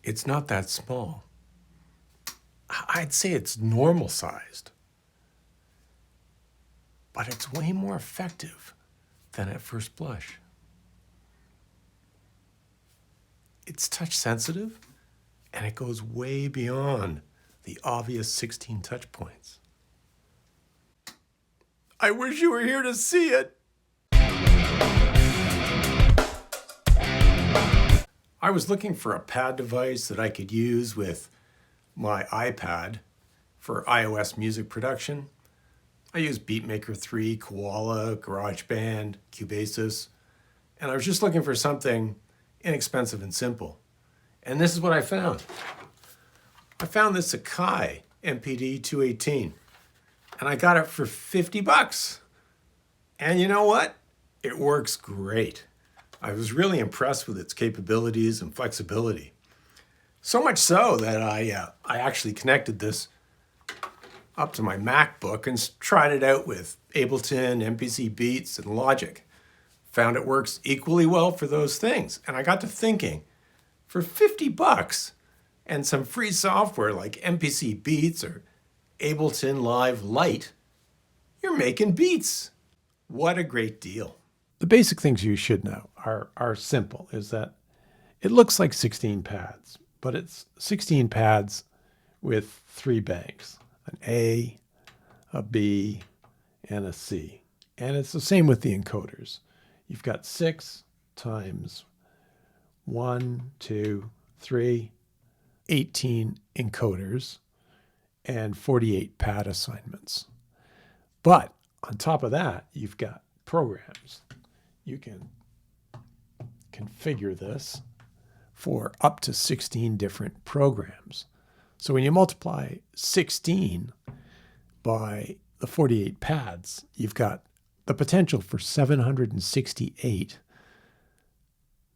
it's not that small. I'd say it's normal sized, but it's way more effective than at first blush. It's touch sensitive, and it goes way beyond the obvious 16 touch points. I wish you were here to see it. I was looking for a pad device that I could use with my iPad for iOS music production. I use BeatMaker 3, Koala, GarageBand, Cubasis, and I was just looking for something inexpensive and simple. And this is what I found. I found this Akai MPD218, and I got it for $50. And you know what? It works great. I was really impressed with its capabilities and flexibility. So much so that I actually connected this up to my MacBook and tried it out with Ableton, MPC Beats, and Logic. Found it works equally well for those things. And I got to thinking, for $50 and some free software like MPC Beats or Ableton Live Lite, you're making beats. What a great deal. The basic things you should know are simple, is that it looks like 16 pads, but it's 16 pads with 3 banks, an A, a B, and a C. And it's the same with the encoders. You've got 6 times 1, 2, 3, 18 encoders and 48 pad assignments. But on top of that, you've got programs. You can configure this for up to 16 different programs. So when you multiply 16 by the 48 pads, you've got the potential for 768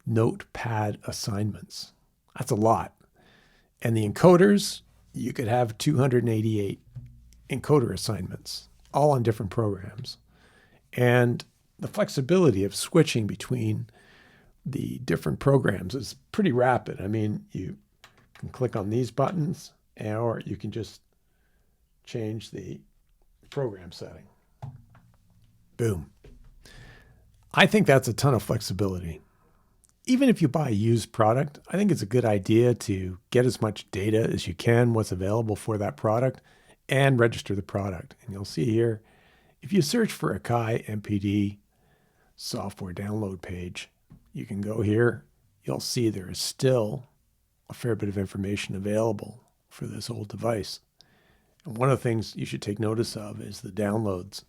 notepad assignments. That's a lot. And the encoders, you could have 288 encoder assignments, all on different programs. And the flexibility of switching between the different programs is pretty rapid. I mean, you can click on these buttons, or you can just change the program setting. Boom. I think that's a ton of flexibility. Even if you buy a used product, I think it's a good idea to get as much data as you can, what's available for that product, and register the product. And you'll see here, if you search for Akai MPD software download page, you can go here. You'll see there is still a fair bit of information available for this old device. And one of the things you should take notice of is the downloads.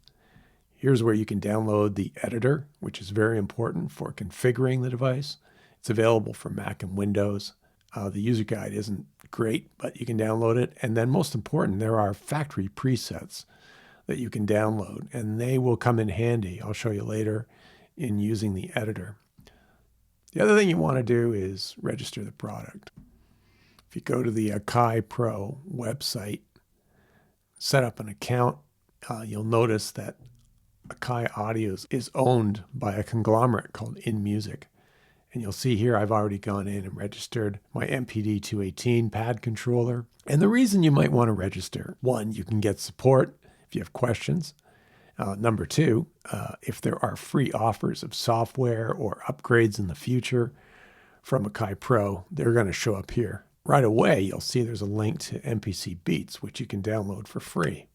Here's where you can download the editor, which is very important for configuring the device. It's available for Mac and Windows. The user guide isn't great, but you can download it. And then most important, there are factory presets that you can download, and they will come in handy. I'll show you later in using the editor. The other thing you want to do is register the product. If you go to the Akai Pro website, set up an account, you'll notice that Akai Audio is owned by a conglomerate called InMusic. And you'll see here I've already gone in and registered my MPD218 pad controller. And the reason you might want to register, 1, you can get support if you have questions. Number 2, if there are free offers of software or upgrades in the future from Akai Pro, they're going to show up here. Right away, you'll see there's a link to MPC Beats, which you can download for free.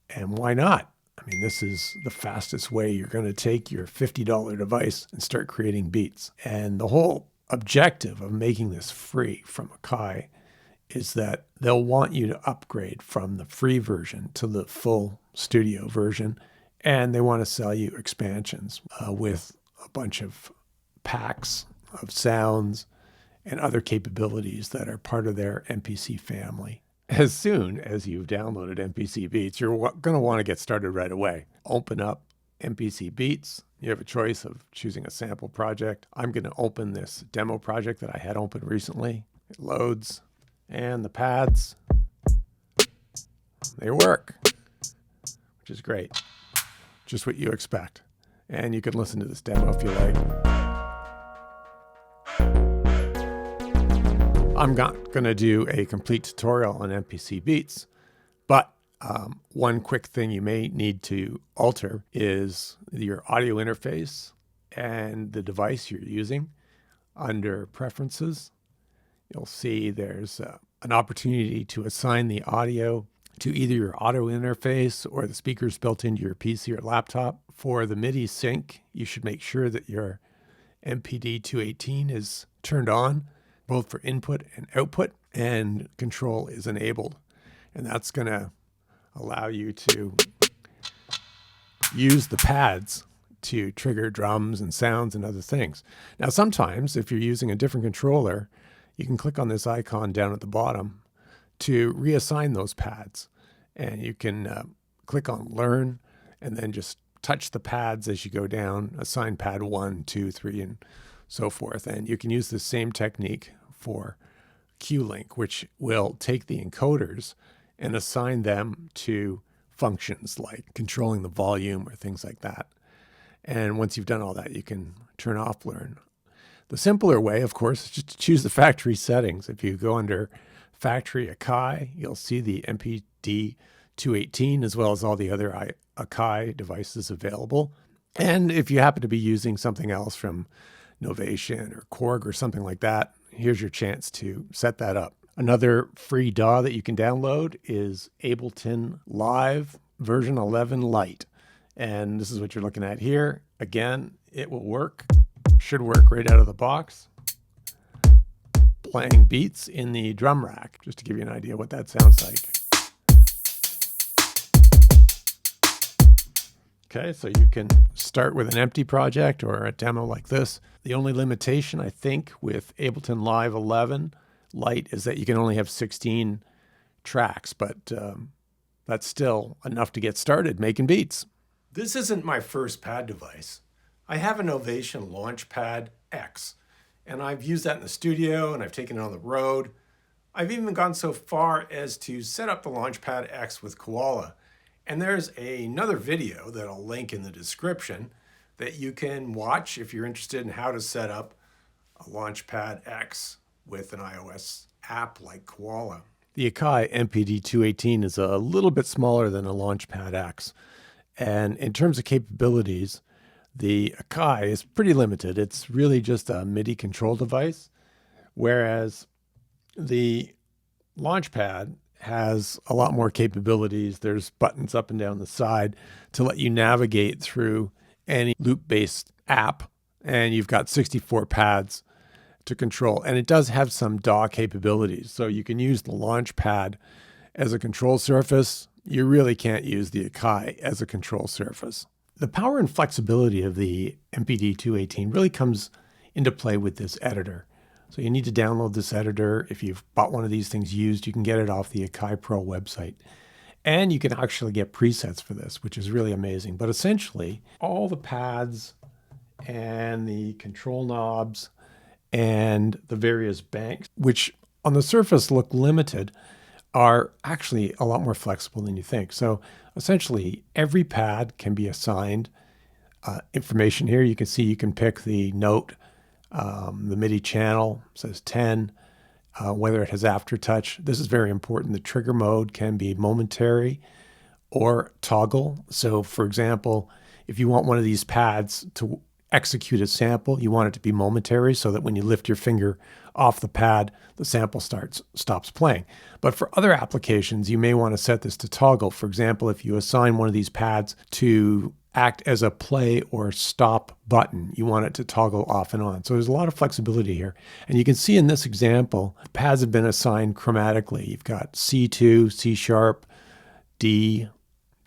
And why not? I mean, this is the fastest way you're going to take your $50 device and start creating beats. And the whole objective of making this free from Akai is that they'll want you to upgrade from the free version to the full studio version. And they want to sell you expansions with a bunch of packs of sounds and other capabilities that are part of their MPC family. As soon as you've downloaded MPC Beats, you're going to want to get started right away. Open up MPC Beats. You have a choice of choosing a sample project. I'm going to open this demo project that I had open recently. It loads, and the pads, they work, which is great. Just what you expect. And you can listen to this demo if you like. I'm not going to do a complete tutorial on MPC Beats, but one quick thing you may need to alter is your audio interface and the device you're using. Under Preferences, you'll see there's an opportunity to assign the audio to either your audio interface or the speakers built into your PC or laptop. For the MIDI sync, you should make sure that your MPD218 is turned on, both for input and output, and control is enabled. And that's going to allow you to use the pads to trigger drums and sounds and other things. Now, sometimes if you're using a different controller, you can click on this icon down at the bottom to reassign those pads. And you can click on Learn and then just touch the pads as you go down, assign pad 1, 2, 3, and so forth. And you can use the same technique for Q-Link, which will take the encoders and assign them to functions like controlling the volume or things like that. And once you've done all that, you can turn off Learn. The simpler way, of course, is just to choose the factory settings. If you go under Factory Akai, you'll see the MPD218 as well as all the other Akai devices available. And if you happen to be using something else from Novation or Korg or something like that, here's your chance to set that up. Another free DAW that you can download is Ableton Live version 11 Lite. And this is what you're looking at here. Again, it will work, should work right out of the box. Playing beats in the drum rack, just to give you an idea what that sounds like. Okay, so you can start with an empty project or a demo like this. The only limitation, I think, with Ableton Live 11 Lite is that you can only have 16 tracks, but that's still enough to get started making beats. This isn't my first pad device. I have a Novation Launchpad X, and I've used that in the studio and I've taken it on the road. I've even gone so far as to set up the Launchpad X with Koala. And there's another video that I'll link in the description that you can watch if you're interested in how to set up a Launchpad X with an iOS app like Koala. The Akai MPD218 is a little bit smaller than a Launchpad X. And in terms of capabilities, the Akai is pretty limited. It's really just a MIDI control device, whereas the Launchpad has a lot more capabilities. There's buttons up and down the side to let you navigate through any loop-based app, and you've got 64 pads to control. And it does have some DAW capabilities, so you can use the Launchpad as a control surface. You really can't use the Akai as a control surface. The power and flexibility of the MPD218 really comes into play with this editor. So you need to download this editor. If you've bought one of these things used, you can get it off the Akai Pro website. And you can actually get presets for this, which is really amazing. But essentially, all the pads and the control knobs and the various banks, which on the surface look limited, are actually a lot more flexible than you think. So essentially, every pad can be assigned information here. You can see you can pick the note, the MIDI channel says 10, whether it has aftertouch. This is very important. The trigger mode can be momentary or toggle. So for example, if you want one of these pads to execute a sample, you want it to be momentary so that when you lift your finger off the pad, the sample stops playing. But for other applications, you may want to set this to toggle. For example, if you assign one of these pads to act as a play or stop button, you want it to toggle off and on. So there's a lot of flexibility here. And you can see in this example, the pads have been assigned chromatically. You've got C2, C sharp, D,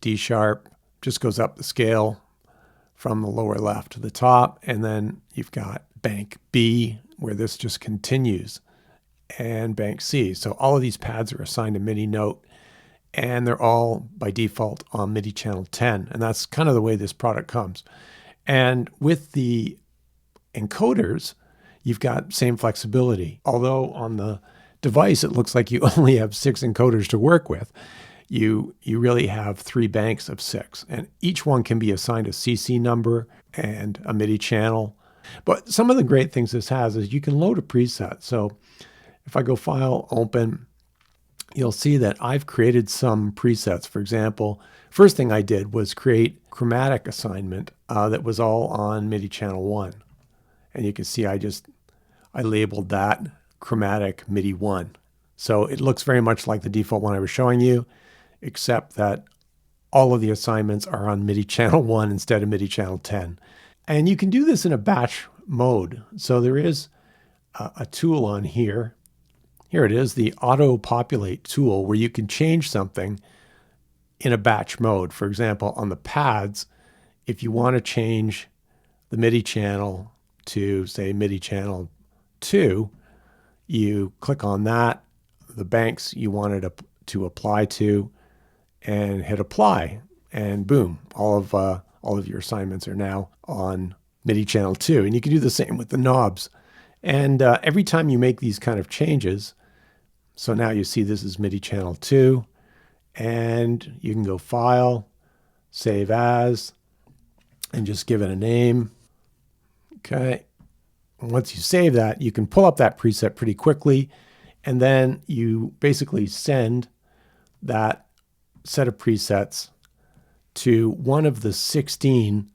D sharp, just goes up the scale from the lower left to the top. And then you've got bank B, where this just continues, and bank C. So all of these pads are assigned a MIDI note, and they're all by default on MIDI channel 10. And that's kind of the way this product comes. And with the encoders, you've got same flexibility. Although on the device, it looks like you only have 6 encoders to work with, you really have 3 banks of 6. And each one can be assigned a CC number and a MIDI channel. But some of the great things this has is you can load a preset. So If I go File, Open, you'll see that I've created some presets. For example, first thing I did was create chromatic assignment that was all on MIDI channel 1. And you can see I labeled that chromatic MIDI 1. So it looks very much like the default one I was showing you, except that all of the assignments are on MIDI channel 1 instead of MIDI channel 10. And you can do this in a batch mode. So there is a tool on here. Here it is, the auto populate tool, where you can change something in a batch mode. For example, on the pads, if you want to change the MIDI channel to, say, MIDI channel 2, you click on that, the banks you want it to apply to, and hit apply, and boom, all of your assignments are now on MIDI channel 2. And you can do the same with the knobs. And every time you make these kind of changes, so now you see this is MIDI channel 2, and you can go File, Save As, and just give it a name. Okay. And once you save that, you can pull up that preset pretty quickly, and then you basically send that set of presets to one of the 16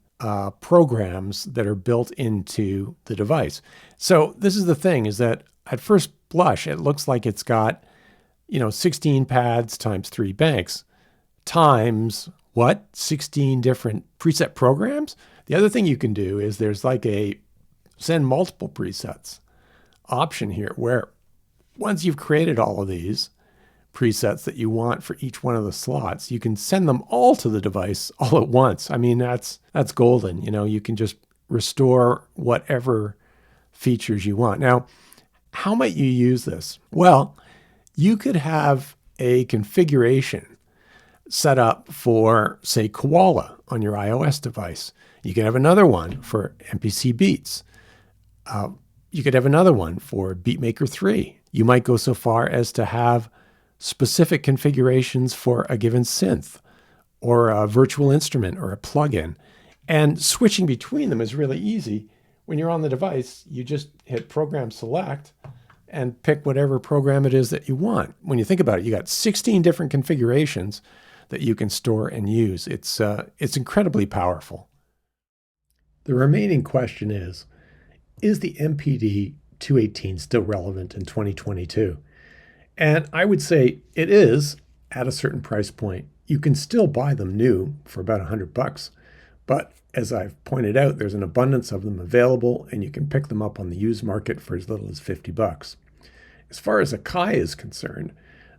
programs that are built into the device. So this is the thing, is that at first blush, it looks like it's got, 16 pads times 3 banks times what? 16 different preset programs? The other thing you can do is there's like a send multiple presets option here, where once you've created all of these presets that you want for each one of the slots, you can send them all to the device all at once. I mean, that's golden. You can just restore whatever features you want. Now, how might you use this? Well, you could have a configuration set up for, say, Koala on your iOS device. You could have another one for MPC Beats. You could have another one for BeatMaker 3. You might go so far as to have specific configurations for a given synth or a virtual instrument or a plugin. And switching between them is really easy. When you're on the device, you just hit Program Select and pick whatever program it is that you want. When you think about it, you got 16 different configurations that you can store and use. It's incredibly powerful. The remaining question is the MPD218 still relevant in 2022? And I would say it is at a certain price point. You can still buy them new for about $100, but as I've pointed out, there's an abundance of them available, and you can pick them up on the used market for as little as $50. As far as Akai is concerned,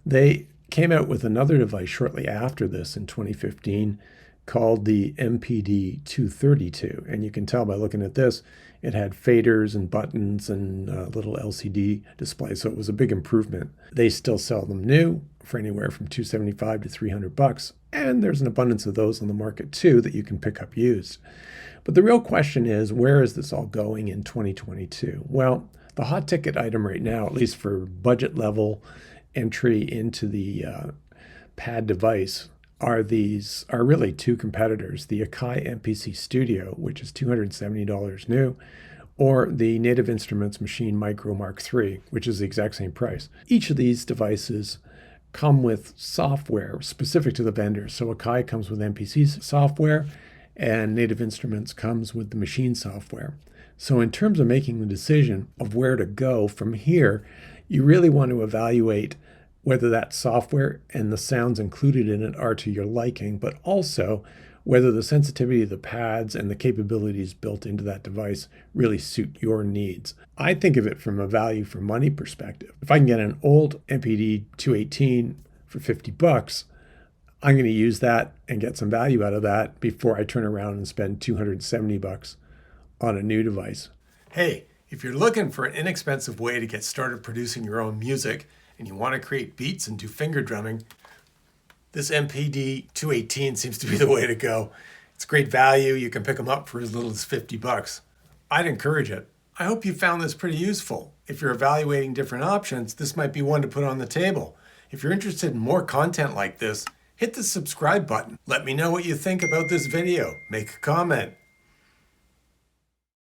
they came out with another device shortly after this in 2015 called the MPD232. And you can tell by looking at this, it had faders and buttons and a little LCD display. So it was a big improvement. They still sell them new for anywhere from $275 to $300. And there's an abundance of those on the market too that you can pick up used. But the real question is, where is this all going in 2022? Well, the hot ticket item right now, at least for budget level entry into the pad device, are really two competitors, the Akai MPC Studio, which is $270 new, or the Native Instruments Maschine Mikro Mark III, which is the exact same price. Each of these devices come with software specific to the vendor. So Akai comes with MPC's software, and Native Instruments comes with the Maschine software. So in terms of making the decision of where to go from here, you really want to evaluate whether that software and the sounds included in it are to your liking, but also whether the sensitivity of the pads and the capabilities built into that device really suit your needs. I think of it from a value for money perspective. If I can get an old MPD 218 for $50, I'm going to use that and get some value out of that before I turn around and spend $270 on a new device. Hey, if you're looking for an inexpensive way to get started producing your own music, and you want to create beats and do finger drumming, this MPD 218 seems to be the way to go. It's great value. You can pick them up for as little as $50. I'd encourage it. I hope you found this pretty useful. If you're evaluating different options, this might be one to put on the table. If you're interested in more content like this, hit the subscribe button. Let me know what you think about this video. Make a comment.